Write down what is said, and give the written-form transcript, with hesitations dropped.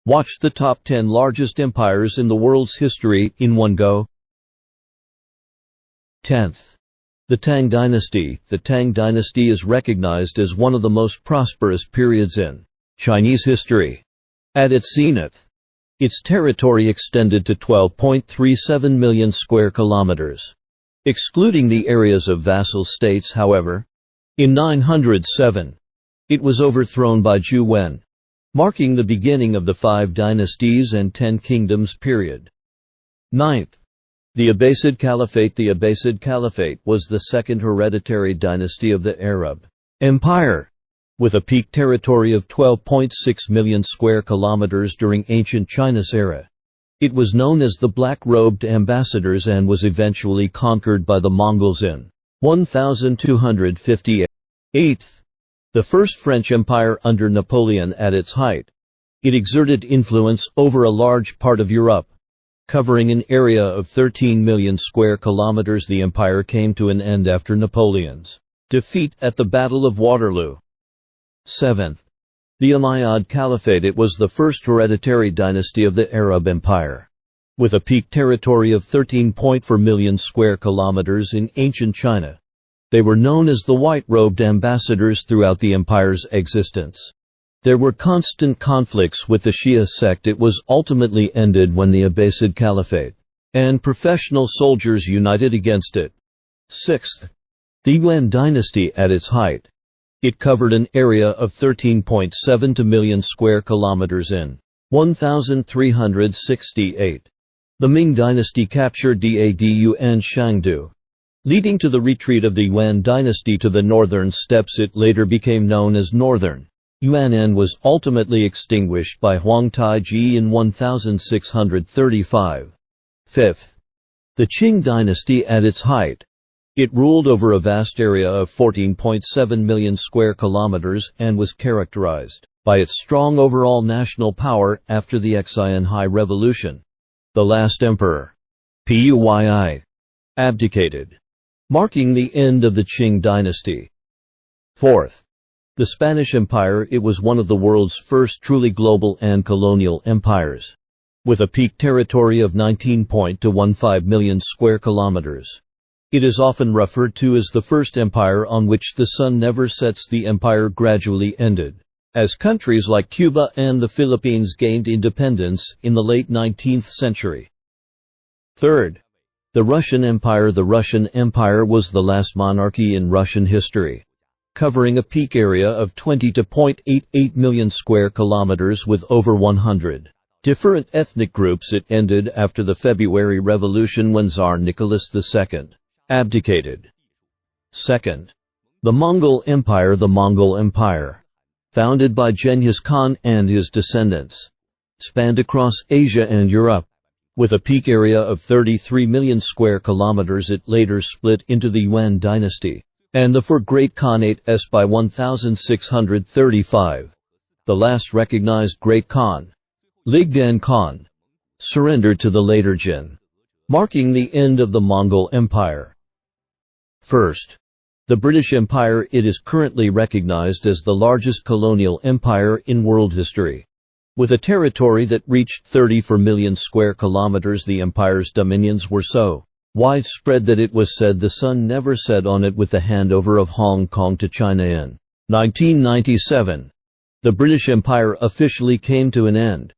Watch the top 10 largest empires in the world's history in one go. 10th. The Tang Dynasty. The Tang Dynasty is recognized as one of the most prosperous periods in Chinese history. At its zenith, its territory extended to 12.37 million square kilometers, excluding the areas of vassal states, however. In 907, it was overthrown by Zhu Wen, marking the beginning of the 5 dynasties and 10 kingdoms period. 9th. The Abbasid Caliphate. The Abbasid Caliphate was the second hereditary dynasty of the Arab Empire, with a peak territory of 12.6 million square kilometers during ancient China's era. It was known as the Black-Robed Ambassadors and was eventually conquered by the Mongols in 1258. 8th. The First French Empire under Napoleon. At its height, it exerted influence over a large part of Europe, covering an area of 13 million square kilometers. The empire came to an end after Napoleon's defeat at the Battle of Waterloo. 7th. The Umayyad Caliphate. It was the first hereditary dynasty of the Arab Empire, with a peak territory of 13.4 million square kilometers in ancient China. They were known as the White-Robed Ambassadors throughout the empire's existence. There were constant conflicts with the Shia sect. It was ultimately ended when the Abbasid Caliphate and professional soldiers united against it. 6th. The Yuan Dynasty. At its height, it covered an area of 13.72 million square kilometers in 1368. The Ming Dynasty captured Dadu and Shangdu, leading to the retreat of the Yuan Dynasty to the northern steppes. It later became known as Northern Yuan and was ultimately extinguished by Huang Taiji in 1635. 5th. The Qing Dynasty. At its height, it ruled over a vast area of 14.7 million square kilometers and was characterized by its strong overall national power. After the Xinhai Revolution, the last emperor, Puyi, abdicated, marking the end of the Qing dynasty. 4th. The Spanish Empire. It was one of the world's first truly global and colonial empires, with a peak territory of 19.15 million square kilometers. It is often referred to as the first empire on which the sun never sets. The empire gradually ended as countries like Cuba and the Philippines gained independence in the late 19th century. 3rd. The Russian Empire. The Russian Empire was the last monarchy in Russian history, covering a peak area of 22.88 million square kilometers with over 100 different ethnic groups. It ended after the February Revolution when Tsar Nicholas II abdicated. 2nd. The Mongol Empire. The Mongol Empire, founded by Genghis Khan and his descendants, spanned across Asia and Europe, with a peak area of 33 million square kilometers. It later split into the Yuan dynasty and the Four Great Khanates by 1635. The last recognized Great Khan, Ligdan Khan, surrendered to the later Jin, marking the end of the Mongol Empire. 1st. The British Empire. It is currently recognized as the largest colonial empire in world history, with a territory that reached 34 million square kilometers. The empire's dominions were so widespread that it was said the sun never set on it. With the handover of Hong Kong to China in 1997, the British Empire officially came to an end.